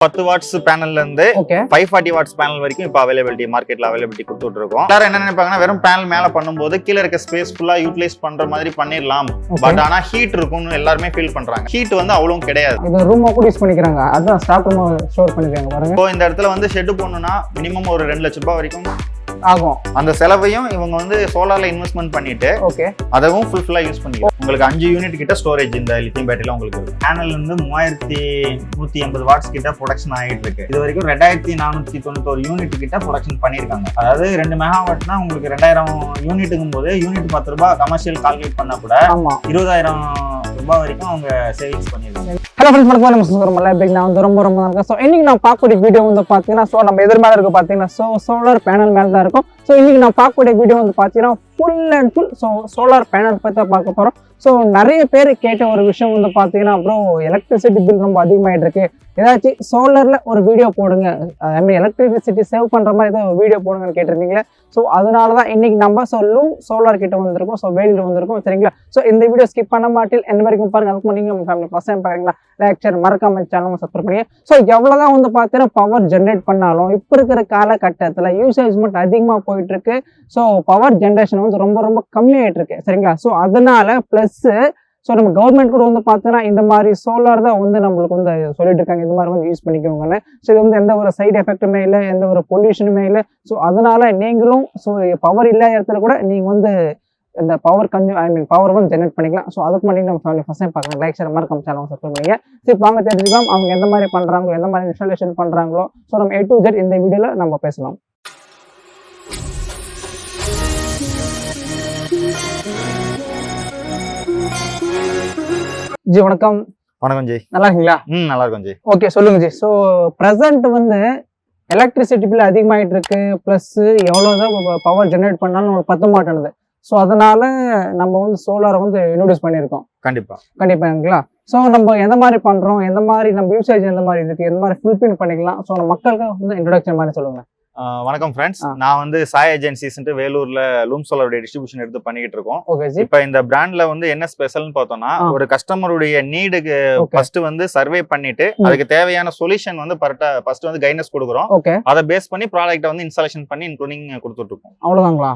10 watts பேனல்ல இருந்து 540 watts panel வரைக்கும் இப்போ மார்க்கெட்ல அவைலபிலிட்டி கொடுத்துட்டு இருக்கோம். எல்லாரும் என்ன நினைப்பாங்கன்னா வெறும் பேனல் மேல பண்ணும்போது கீழே இருக்க ஸ்பேஸ் ஃபுல்லா யூட்டிலைஸ் பண்ற மாதிரி பண்ணிடலாம், பட் ஆனா ஹீட் இருக்கும்னு எல்லாருமே ஃபீல் பண்றாங்க. ஹீட் வந்து அவ்வளவும் கிடையாது. இது ரூமா கூட யூஸ் பண்ணிக்கிறாங்க, அதான் ஸ்டாக் ரூமா ஸ்டோர் பண்ணிக்கிறாங்க பாருங்க. இப்போ இந்த இடத்துல வந்து ஷெட் போடணும்னா மினிமம் ஒரு 2 லட்சம் ரூபாய் வரைக்கும் ஆகும். அந்த செலவையும் இவங்க வந்து சோலார்ல இன்வெஸ்ட்மெண்ட் பண்ணிட்டு அதவும் ஃபுல்லா யூஸ் பண்ணிக்கலாம். உங்களுக்கு 5 யூனிட் கிட்ட ஸ்டோரேஜ் இந்த லித்தியம் பேட்டரியில உங்களுக்கு இருக்கு. பேனல் இருந்து 3180 வாட்ஸ் கிட்ட ப்ரொடக்ஷன் ஆகிட்டு இருக்கு. இது வரைக்கும் 2491 யூனிட் கிட்ட ப்ரொடக்ஷன் பண்ணிருக்காங்க. அதாவது 2 மெகாவாட்னா உங்களுக்கு 2000 யூனிட்டுங்கும் போது யூனிட் 10 ரூபாய் கமர்ஷியல் கால்குலேட் பண்ணா கூட 20,000 ரூபாய் வரைக்கும் அவங்க சேவிங்ஸ் பண்ணிருக்காங்க. ஹலோ ஃப்ரெண்ட்ஸ், வணக்கம். நான் வந்து ரொம்ப நல்லா. ஸோ இன்னைக்கு நான் பார்க்கக்கூடிய வீடியோ வந்து பார்த்தீங்கன்னா, ஸோ நம்ம எதிர் மேலே இருக்கு பார்த்தீங்கன்னா, ஸோ சோலார் பேனல் மேலே தான் இருக்கும். ஸோ இன்னைக்கு நான் பார்க்கக்கூடிய வீடியோ வந்து பார்த்தீங்கன்னா full and full solar panel பற்றி தான் பார்க்க போகிறோம். ஸோ நிறைய பேர் கேட்ட ஒரு விஷயம் வந்து பார்த்தீங்கன்னா, அப்புறம் எலக்ட்ரிசிட்டி பில் ரொம்ப அதிகமாகிட்டு இருக்கு, ஏதாச்சும் சோலாரில் ஒரு வீடியோ போடுங்க, ஐ மீன் எலக்ட்ரிசிட்டி சேவ் பண்ணுற மாதிரி ஏதாவது ஒரு வீடியோ போடுங்கன்னு கேட்டிருந்தீங்களே. ஸோ அதனால தான் இன்னைக்கு நம்ம லூம் சோலார் கிட்ட வந்திருக்கோம், ஸோ வேலியில் வந்திருக்கோம், சரிங்களா? ஸோ இந்த வீடியோ ஸ்கிப் பண்ண மாட்டேன் எந்த வரைக்கும் பாருங்க. அதுக்கு முன்னாடி நம்ம ஃபேமிலி ஃபர்ஸ்ட் டைம் பாருங்களா, லைக் ஷேர் மறக்காம சேனல் சப்ஸ்கிரைப் பண்ணி. ஸோ எவ்வளோதான் வந்து பார்த்தீங்கன்னா பவர் ஜென்ரேட் பண்ணாலும் இப்போ இருக்கிற காலகட்டத்தில் யூசேஜ் மட்டும் அதிகமாக போயிட்டு இருக்கு. ஸோ பவர் ஜென்ரேஷன் வந்து ரொம்ப ரொம்ப கம்மியாயிட்டு இருக்கு, சரிங்களா? ஸோ அதனால ப்ளஸ் ஸோ நம்ம கவர்மெண்ட் கூட வந்து பார்த்தீங்கன்னா இந்த மாதிரி சோலார் தான் வந்து நம்மளுக்கு வந்து சொல்லிட்டு இருக்காங்க, இந்த மாதிரி வந்து யூஸ் பண்ணிக்கோங்கன்னு. ஸோ இது வந்து எந்த ஒரு சைடு எஃபெக்ட்டுமே இல்லை, எந்த ஒரு பொல்யூஷனுமே இல்லை. ஸோ அதனால நீங்களும் ஸோ பவர் இல்லாத இடத்துல கூட நீங்கள் வந்து இந்த பவர் பவர் வந்து ஜென்ரேட் பண்ணிக்கலாம். ஸோ அதுக்கு முன்னாடி நம்ம ஃபேமிலி ஃபர்ஸ்ட் டைம் பார்க்கலாம், லைக் ஷேர் மறக்காம சேனல் சப்ஸ்கிரைப் பண்ணுங்க. சரி வாங்க தெரிஞ்சுக்கலாம் அவங்க எந்த மாதிரி பண்ணுறாங்களோ, எந்த மாதிரி இன்ஸ்டாலேஷன் பண்ணுறாங்களோ. ஸோ நம்ம A to Z இந்த வீடியோவில் நம்ம பேசலாம். ஜி வணக்கம். வணக்கம் ஜி, நல்லா இருக்கீங்களா? நல்லா இருக்கும் ஜி. ஓகே சொல்லுங்க ஜி. ஸோ ப்ரெசென்ட் வந்து எலக்ட்ரிசிட்டி பில் அதிகமாகிட்டு இருக்கு, ப்ளஸ் எவ்வளோதான் பவர் ஜென்ரேட் பண்ணாலும் நம்மளுக்கு பத்த மாட்டேனுது. ஸோ அதனால நம்ம வந்து சோலாரை வந்து இன்ட்ரோடியூஸ் பண்ணியிருக்கோம். கண்டிப்பாங்களா? ஸோ நம்ம எந்த மாதிரி பண்ணுறோம், எந்த மாதிரி நம்ம யூசேஜ் எந்த மாதிரி இருக்கு, எந்த மாதிரி ஃபுல்ஃபில் பண்ணிக்கலாம். ஸோ நம்ம மக்களுக்கு வந்து இன்ட்ரோடக்ஷன் மாதிரி சொல்லுங்க. வணக்கம் ஃப்ரெண்ட்ஸ், நான் வந்து சாய் ஏஜென்சிஸ் வேலூர்ல லூம் சோலாருடைய டிஸ்ட்ரிபியூஷன் எடுத்து பண்ணிட்டு இருக்கோம். இப்ப இந்த பிராண்ட்ல வந்து என்ன ஸ்பெஷல்னு பார்த்தோம்னா, ஒரு கஸ்டமருடைய நீடுக்கு ஃபர்ஸ்ட் வந்து சர்வே பண்ணிட்டு அதுக்கு தேவையான சொல்யூஷன் வந்து ஃபர்ஸ்ட் வந்து கைடன்ஸ் கொடுக்குறோம். அதை பேஸ் பண்ணி ப்ராடக்ட்டை வந்து இன்ஸ்டாலேஷன் பண்ணி இன்க்ளூடிங் கொடுத்துட்டு இருக்கோம். அவ்வளவுதாங்களா?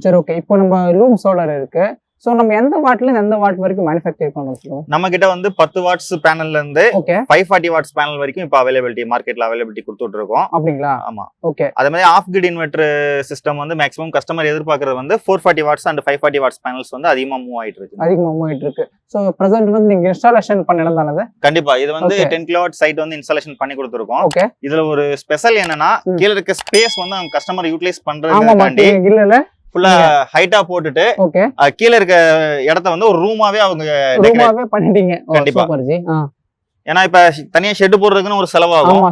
சரி, ஓகே. இப்போ நம்ம லூம் சோலார் இருக்கு. ஸோ நம்ம எந்த வாட்ல எந்த வாட் வரைக்கும் மேனுஃபேக்சர் பண்ணுவோம்? நம்ம கிட்ட வந்து 10 வாட்ஸ் பேனல்ல இருந்து 540 வாட்ஸ் பேனல் வரைக்கும் இப்போ மார்க்கெட்ல அவைலபிலிட்டி கொடுத்துட்டு இருக்கோம். அப்படிங்களா? ஆமா. ஓகே. அதே மாதிரி ஆஃப் கிரிட் இன்வெர்டர் சிஸ்டம் வந்து மேக்ஸிமம் கஸ்டமர் எதிர்பார்க்கறது வந்து 440 வாட்ஸ் அண்ட் 540 வாட்ஸ் பேனல்ஸ் வந்து அதிகமா மூவ் ஆயிட்டு இருக்கு. ஸோ பிரசன்ட் வந்து நீங்க இன்ஸ்டாலேஷன் பண்ணலாம் தானே? கண்டிப்பா. இது வந்து 10 கிலோவாட் சைட் வந்து இன்ஸ்டாலேஷன் பண்ணி கொடுத்துருக்கோம். இதுல ஒரு ஸ்பெஷல் என்னன்னா, கீழ இருக்க ஸ்பேஸ் வந்து அவங்க கஸ்டமர் யூட்டிலைஸ் பண்றதுக்காண்டி இல்ல ஃபுல்லா ஹைட்டா போட்டுட்டு கீழ இருக்க இடத்த வந்து ஒரு ரூமாவே அவங்க பண்ணிட்டீங்க. கண்டிப்பா. ஏன்னா இப்ப தனியா ஷெட் போடுறதுக்குன்னு ஒரு செலவாகும்,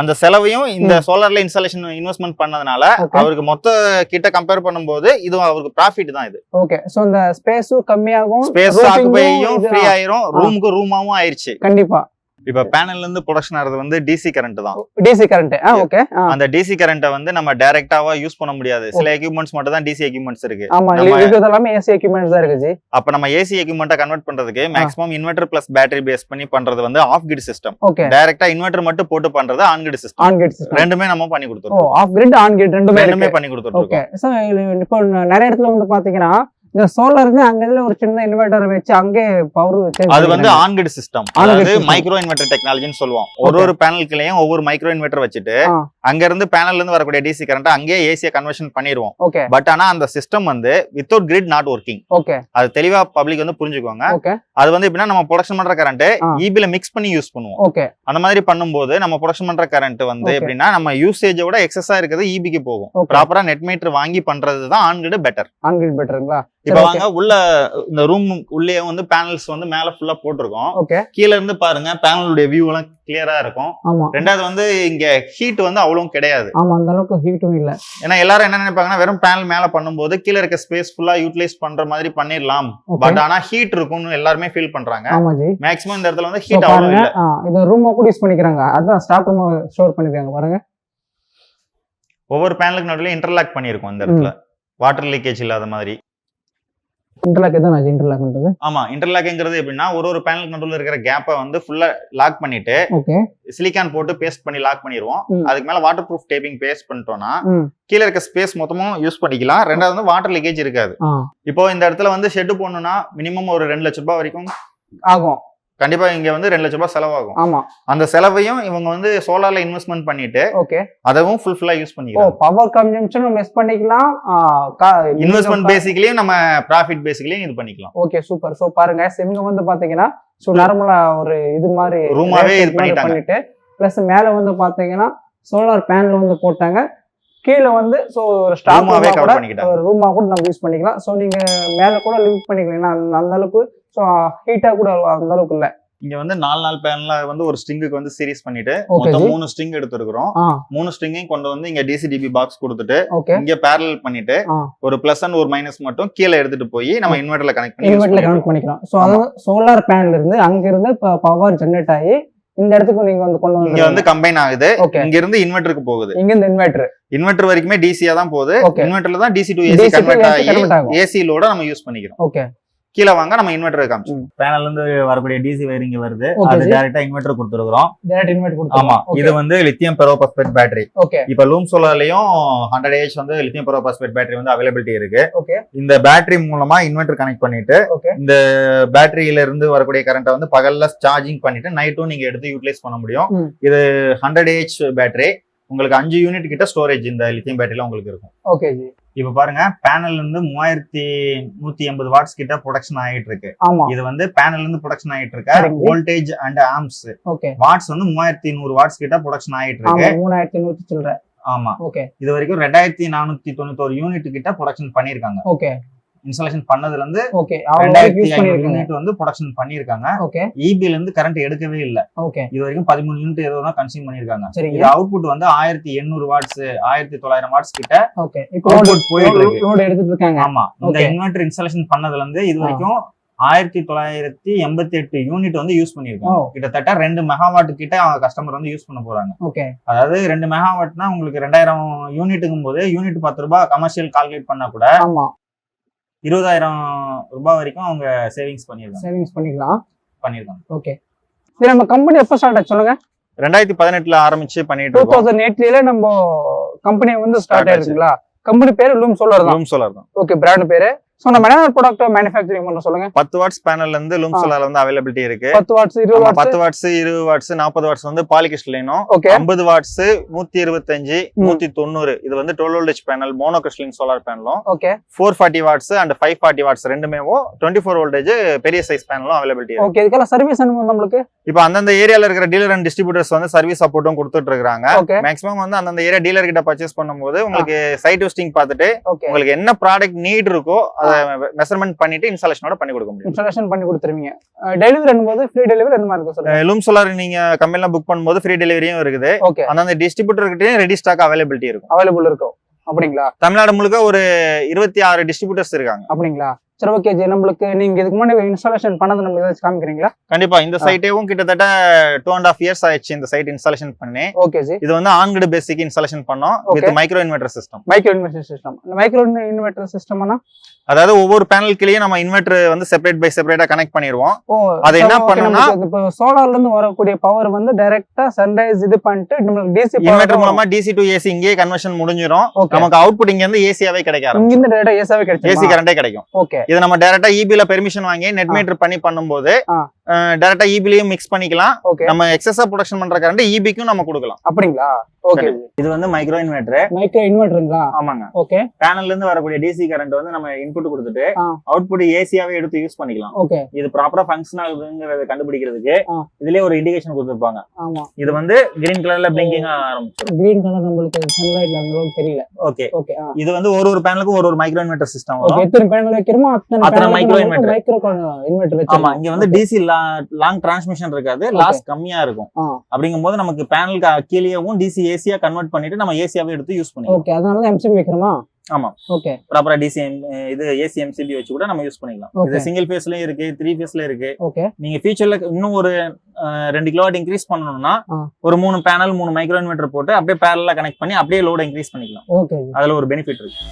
அந்த செலவையும் இந்த சோலார்ல இன்ஸ்டாலேஷன் இன்வெஸ்ட்மெண்ட் பண்ணதுனால அவருக்கு மொத்த கிட்ட கம்பேர் பண்ணும்போது இது அவருக்கு ப்ராஃபிட் தான். இது ஓகே. சோ இந்த ஸ்பேஸும் கம்மியாகும், ஸ்பேஸ் ஆக்குபையும் ஃப்ரீ ஆயிரும், ரூமுக்கு ரூமாவும் ஆயிருச்சு. கண்டிப்பா. இப்ப பேனல்ல இருந்து ப்ரொடக்ஷன் ஆறது வந்து டிசி கரண்ட் தான். DC current. ஓகே. அந்த டிசி கரண்ட வந்து நம்ம டைரக்டாவா யூஸ் பண்ண முடியாது. சில எக்யூப்மென்ட்ஸ் மட்டும் தான் டிசி எக்யூப்மென்ட்ஸ் இருக்கு. ஆமா, இது எல்லாமே ஏசி எக்யூப்மென்ட்ஸ் தான் இருக்கு ஜி. அப்ப நம்ம ஏசி எக்யூப்மென்ட்ட கன்வர்ட் பண்றதுக்கு maximum inverter plus battery base பண்ணி பண்றது வந்து ஆஃப் கிரிட் சிஸ்டம். டைரக்டா இன்வெர்ட்டர் மட்டும் போட்டு பண்றது ஆன் கிரிட் சிஸ்டம். ரெண்டுமே நம்ம பண்ணி கொடுத்துறோம். ஆஃப் கிரிட் ஆன் கிரிட் ரெண்டுமே பண்ணி கொடுத்துறோம். ஓகே. சோ இப்போ நிறைய இடத்துல வந்து பாத்தீங்கன்னா இந்த சோலார் இருந்து அங்க ஒரு சின்ன இன்வெர்டர் வச்சு அங்கே பவர் வச்சு அது வந்து ஆன் கிரிட் சிஸ்டம், அதாவது மைக்ரோ இன்வெர்டர் டெக்னாலஜின்னு சொல்லுவோம். ஒரு பேனலுக்குலயும் ஒவ்வொரு மைக்ரோ இன்வெர்டர் வச்சுட்டு அங்க இருந்து பேனல்ல இருந்து வரக்கூடிய டிசி கரண்ட் அங்கேயே ஏசியா கன்வர்ஷன் பண்ணிடுவோம். பட் ஆனா அந்த சிஸ்டம் வந்து வித்தவுட் கிரிட் நாட் ஒர்க்கிங். அது தெளிவா பப்ளிக் வந்து புரிஞ்சுக்கோங்க. அது வந்து எப்படின்னா, நம்ம ப்ரொடக்ஷன் பண்ற கரண்ட் ஈபில மிக்ஸ் பண்ணி யூஸ் பண்ணுவோம். அந்த மாதிரி பண்ணும்போது நம்ம ப்ரொடக்ஷன் பண்ற கரண்ட் வந்து எப்படின்னா நம்ம யூசேஜோட எக்ஸஸா இருக்கிறது ஈபிக்கு போகும். ப்ராப்பரா நெட் மீட்டர் வாங்கி பண்றதுதான் on grid better. On grid பெட்டருங்களா? இப்ப வாங்க உள்ள இந்த ரூம் உள்ளே வந்து பேனல்ஸ் வந்து மேல ஃபுல்லா போட்டிருக்கோம். கீழ இருந்து பாருங்க, பேனலுடைய வியூ எல்லாம் கிளியரா இருக்கும். ரெண்டாவது வந்து இங்க ஹீட் வந்து அவ்வளவும் கிடையாது. ஆமா, அந்த அளவுக்கு ஹீட்டும் இல்ல. ஏன்னா எல்லாரும் என்ன நினைப்பாங்கன்னா, வெறும் பேனல் மேல பண்ணும்போது கீழ இருக்க ஸ்பேஸ் ஃபுல்லா யூட்டிலைஸ் பண்ற மாதிரி பண்ணிடலாம், பட் ஆனா ஹீட் இருக்கும்னு எல்லாருமே ஃபீல் பண்றாங்க. மேக்ஸிமம் இந்த இடத்துல வந்து ஹீட் அவ்வளவு இல்ல. இந்த ரூமா கூட யூஸ் பண்ணிக்கிறாங்க, அதான் ஸ்டாக் ரூமா ஸ்டோர் பண்ணிருக்காங்க பாருங்க. ஒவ்வொரு பேனலுக்கு நடுவுல இன்டர்லாக் பண்ணிருக்கோம் இந்த இடத்துல, வாட்டர் லீக்கேஜ் இல்லாத மாதிரி. இன்டர்லாக் தான் இன்டர்லாக்ன்றது. ஆமா, இன்டர்லாக்ங்கிறது எப்படின்னா ஒரு பேனல் நடுவுல இருக்கிற கேப்பை வந்து ஃபுல்லா லாக் பண்ணிட்டு சிலிக்கான் போட்டு பேஸ்ட் பண்ணி லாக் பண்ணிடுவோம். அதுக்கு மேல வாட்டர் ப்ரூஃப் டேப்பிங் பேஸ்ட் பண்ணிட்டோம்னா கீழே இருக்க ஸ்பேஸ் மொத்தமும் யூஸ் பண்ணிக்கலாம். ரெண்டாவது வந்து வாட்டர் லீக்கேஜ் இருக்காது. இப்போ இந்த இடத்துல வந்து ஷெட் போடணும்னா மினிமம் ஒரு 2 லட்சம் ரூபாய் வரைக்கும் ஆகும். கண்டிப்பா இங்க வந்து 2 லட்சம் ரூபாய் செலவாகும். ஆமா, அந்த செலவையும் இவங்க வந்து சோலார்ல இன்வெஸ்ட்மெண்ட் பண்ணிட்டு அதவும் ஃபுல்ஃபில்லா யூஸ் பண்ணிக்கலாம். பவர் கன்சம்ப்ஷனும் மெஸ் பண்ணிக்கலாம், இன்வெஸ்ட்மெண்ட் பேசிக்கலியும் நம்ம ப்ராஃபிட் பேசிக்கலியும் இது பண்ணிக்கலாம். Okay, super. சோ பாருங்க, இவங்க வந்து பாத்தீங்கன்னா நார்மலா ஒரு இது மாதிரி ரூமாவே இது பண்ணிட்டு பிளஸ் மேல வந்து பாத்தீங்கன்னா சோலார் பேனல் வந்து போட்டாங்க. கீழே வந்து ஒரு ஸ்டாக்மாவே கவர் பண்ணிக்கிட்டாங்க. ரூமா கூட நம்ம யூஸ் பண்ணிக்கலாம். சோ நீங்க மேல கூட லிவ் பண்ணிக்கலாம். அந்த அளவுக்கு ஹீட்டா கூட அந்த அளவுக்கு இல்ல. இங்க வந்து 4 பேனல்ல வந்து ஒரு ஸ்ட்ரிங்குக்கு வந்து சீரிஸ் பண்ணிட்டு மொத்தம் 3 ஸ்ட்ரிங் எடுத்துக்கிறோம். 3 ஸ்ட்ரிங்கையும் கொண்டு வந்து இங்க டிசிடிபி பாக்ஸ் கொடுத்துட்டு இங்க பேரலல் பண்ணிட்டு ஒரு பிளஸ் அண்ட் ஒரு மைனஸ் மட்டும் கீழே எடுத்துட்டு போய் நம்ம இன்வெர்டர்ல கனெக்ட் பண்ணிக்கலாம். சோ அதாவது சோலார் பேனல் இருந்து அங்க இருந்து பவர் ஜெனரேட் ஆகி இந்த இடத்துக்கு நீங்க வந்து கொண்டு இங்க வந்து கம்பைன் ஆகுது. இங்க இருந்து இன்வெர்டருக்கு போகுது. இங்க இருந்து இன்வெர்டர் வரைக்குமே டிசியா தான் போகுது. இன்வெர்டர்ல தான் டிசி டு ஏசி கன்வெர்ட் ஆகி ஏசி லோட நம்ம யூஸ் பண்ணிக்கிறோம். ஓகே, கீழ வாங்க நம்ம இன்வெர்டர் காமிச்சோம். பேனல்ல இருந்து வரக்கூடிய டிசி வயரிங் வருது. அது டைரக்டா இன்வெர்டர் கொடுத்துறோம். ஆமா, இது வந்து லித்தியம் பெரோபாஸ்பேட் பேட்டரி. இப்ப லூம் சோலார்லயும் 100Ah வந்து லித்தியம் பெரோபாஸ்பேட் பேட்டரி வந்து அவைலபிலிட்டி இருக்கு. இந்த பேட்டரி மூலமா இன்வெர்டர் கனெக்ட் பண்ணிட்டு இந்த பேட்டரியில இருந்து வரக்கூடிய கரண்ட்டை வந்து பகல்ல சார்ஜிங் பண்ணிட்டு நைட்டும் நீங்க எடுத்து யூட்டிலைஸ் பண்ண முடியும். இது 100Ah பேட்டரி. உங்களுக்கு 5 யூனிட் கிட்ட ஸ்டோரேஜ் இந்த லித்தியம் பேட்டரியில உங்களுக்கு இருக்கும். Okay G. இப்ப பாருங்க, பேனல்ல இருந்து 3180 வாட்ஸ் கிட்ட ப்ரொடக்ஷன் ஆயிட்டு இருக்கு. இது வந்து பேனல்ல இருந்து ப்ரொடக்ஷன் ஆயிட்டு இருக்கு. வோல்டேஜ் அண்ட் ஆம்ஸ் வாட்ஸ் வந்து 3100 வாட்ஸ் கிட்ட ப்ரொடக்ஷன் ஆயிட்டு இருக்கு. 3100 சொல்றேன். ஆமா, இது வரைக்கும் 2491 யூனிட் கிட்ட ப்ரொடக்ஷன் பண்ணிருக்காங்க. ஓகே, இன்ஸ்டாலேஷன் பண்ணதுல இருந்து 2500 யூனிட் வந்து ப்ரொடக்ஷன் பண்ணிருக்காங்க. இபில இருந்து கரண்ட் எடுக்கவே இல்ல. இது வரைக்கும் 13 யூனிட் ஏதோ தான் கன்சியூம் பண்ணிருக்காங்க. இது அவுட்புட் வந்து 1800 வாட்ஸ் 1900 வாட்ஸ் கிட்ட அவுட்புட் போயிட்டு இருக்கு. ஆமா, இந்த இன்வெர்டர் இன்ஸ்டாலேஷன் பண்ணதுல இருந்து இது வரைக்கும் 1988 யூனிட் வந்து யூஸ் பண்ணிருக்காங்க. கிட்டத்தட்ட 2 மெகாவாட் கிட்ட அவங்க கஸ்டமர் வந்து யூஸ் பண்ண போறாங்க. அதாவது 2 மெகாவாட்னா உங்களுக்கு 2000 யூனிட்டுங்கும் போது யூனிட் 10 ரூபாய் கமர்ஷியல் கால்குலேட் பண்ணா கூட 20,000 ரூபாய் வரைக்கும் அவங்க சேவிங்ஸ் பண்ணிருக்காங்க. ஓகே, சரி, நம்ம கம்பெனி எப்ப ஸ்டார்ட் ஆச்சு சொல்லுங்க? 2018ல ஆரம்பிச்சு பண்ணிட்டு இருக்கோம். 2008ல நம்ம கம்பெனி வந்து ஸ்டார்ட் ஆயிருக்குங்களா? கம்பெனி பேரு லூம் சோலார் தான். ஓகே, பிராண்ட் பேரு. சோ நம்ம என்ன ப்ராடக்ட் மேனுஃபேக்சரிங் பண்ண சொல்லுங்க? 10 வாட்ஸ் பேனல்ல இருந்து லூம் சோலார்ல வந்து அவைலபிலிட்டி இருக்கு. 10 watts 20 watts 10 watts 20 watts 40 watts வந்து பாலிகிறிஸ்டலினும் 50 வாட்ஸ் 125 190 இது வந்து 12 வோல்டேஜ் பேனல் மோனோகிறிஸ்டலின் சோலார் பேனலும் 440 வாட்ஸ் அண்ட் 540 வாட்ஸ் ரெண்டுமே 24 வோல்டேஜ் பெரிய சைஸ் பேனலும் அவைலபிலிட்டி இருக்கு. ஓகே, இதுக்கெல்லாம் சர்வீஸ் அனுபவம் நம்மளுக்கு இப்போ அந்தந்த ஏரியால இருக்கிற டீலர் அண்ட் டிஸ்ட்ரிபியூட்டர்ஸ் வந்து சர்வீஸ் சப்போர்ட்டும் கொடுத்துட்டு இருக்காங்க. மேக்ஸிமம் வந்து அந்தந்த ஏரியா டீலர் கிட்ட பர்ச்சேஸ் பண்ணும்போது உங்களுக்கு சைட் விசிட்டிங் பார்த்துட்டு உங்களுக்கு என்ன ப்ராடக்ட் நீட் இருக்கோ அதை மெஷர்மென்ட் பண்ணிட்டு இன்ஸ்டாலேஷனோட பண்ணி கொடுக்க முடியும். இன்ஸ்டாலேஷன் பண்ணி கொடுத்துருவீங்க. டெலிவரி பண்ணும்போது ஃப்ரீ டெலிவரி என்ன மாதிரி இருக்கும் சொல்லுங்க? லூம் சோலார் நீங்க கம்பெனில புக் பண்ணும்போது ஃப்ரீ டெலிவரியும் இருக்குது. அந்தந்த டிஸ்ட்ரிபியூட்டர் கிட்டயும் ரெடி ஸ்டாக் அவைலபிலிட்டி இருக்கும். அப்படிங்களா? தமிழ்நாடு முழுக்க ஒரு 26 டிஸ்ட்ரிபியூட்டர்ஸ் இருக்காங்க. அப்படிங்களா? சரி, ஓகே ஜி. நம்மளுக்கு நீங்க இதுக்கு முன்னாடி இன்ஸ்டாலேஷன் பண்ணது நம்ம ஏதாச்சும் காமிக்கிறீங்களா? கண்டிப்பா. இந்த சைட்டேவும் கிட்டத்தட்ட 2.5 இயர்ஸ் ஆயிடுச்சு இந்த சைட் இன்ஸ்டாலேஷன் பண்ணி. ஓகே ஜி. இது வந்து ஆன் கிரிட் பேசிக் இன்ஸ்டாலேஷன் பண்ணோம் with micro inverter system. Micro inverter சிஸ்டம்னா அதாவது ஒவ்வொரு பேனல் கீழே நம்ம இன்வெர்டர் வந்து செப்பரேட் பை செப்பரேட்டா கனெக்ட் பண்ணிடுவோம். அது என்ன பண்ணனும்னா இப்போ சோலார்ல இருந்து வரக்கூடிய பவர் வந்து டைரக்டா சன்ரைஸ் இது பண்ணிட்டு நமக்கு டிசி இன்வெர்டர் மூலமா டிசி டு ஏசி இங்கே கன்வர்ஷன் முடிஞ்சிரும். நமக்கு அவுட்புட் இங்க இருந்து ஏசியாவே கிடைக்கும். இங்க இருந்து டைரக்டா ஏசியாவே கிடைக்கும். ஏசி கரண்டே கிடைக்கும். ஓகே, இது நம்ம டைரக்டா ஈபில பெர்மிஷன் வாங்கி நெட் மீட்டர் பண்ணி பண்ணும்போது டைரக்டா ஈபிலயும் மிக்ஸ் பண்ணிக்கலாம். நம்ம எக்ஸஸா ப்ரொடக்ஷன் பண்ற கரண்ட் ஈபிக்கும் நம்ம கொடுக்கலாம். அப்படிங்களா? ஓகே, இது வந்து மைக்ரோ இன்வெர்டருங்களா? ஆமாங்க. ஓகே, பேனல்ல இருந்து வரக்கூடிய டிசி கரண்ட் வந்து நம்ம இன்புட் கொடுத்துட்டு அவுட்புட் ஏசியாவே எடுத்து யூஸ் பண்ணிக்கலாம். ஓகே, இது ப்ராப்பரா ஃபங்க்ஷன் ஆகுதுங்கறத கண்டுபிடிக்கிறதுக்கு இதுலயே ஒரு இண்டிகேஷன் கொடுத்திருப்பாங்க. ஆமா, இது வந்து கிரீன் கலர்ல பிளிங்கிங் ஆரம்பிச்சிரும். கிரீன் கலர் நம்மளுக்கு சன்லைட்ல அந்தளவுக்கு தெரியல. ஓகே, இது வந்து ஒரு பேனலுக்கு ஒரு மைக்ரோ இன்வெர்டர் சிஸ்டம் வரும். எத்தனை பேனல் வைக்கிறோமோ அத்தனை மைக்ரோ இன்வெர்டர் வச்சு. ஆமா, இங்க வந்து டிசி லாங் டிரான்ஸ்மிஷன் இருக்காது, லாஸ் கம்மியா இருக்கும். அப்படிங்கும்போது நமக்கு பேனலுக்கு கீழேயும் டிசி ஏசியா கன்வெர்ட் பண்ணிட்டு நம்ம ஏசியாவே எடுத்து யூஸ் பண்ணிக்கலாம். ஓகே, அதனால தான் எம்சிபி வைக்கிறோமா? ஆமா, ஓகே, ப்ராப்பரா டிசி இது ஏசி எம்சிபி வச்சு கூட நம்ம யூஸ் பண்ணிக்கலாம். இது சிங்கிள் ஃபேஸ்லயும் இருக்கு, 3 ஃபேஸ்ல இருக்கு. ஓகே, நீங்க ஃபியூச்சர்ல இன்னும் ஒரு 2 கிலோவாட் இன்க்ரீஸ் பண்ணனும்னா ஒரு 3 பேனல் 3 மைக்ரோ இன்வெர்டர் போட்டு அப்படியே பேரலா கனெக்ட் பண்ணி அப்படியே லோட் இன்க்ரீஸ் பண்ணிக்கலாம். ஓகே, அதுல ஒரு பெனிஃபிட் இருக்கு.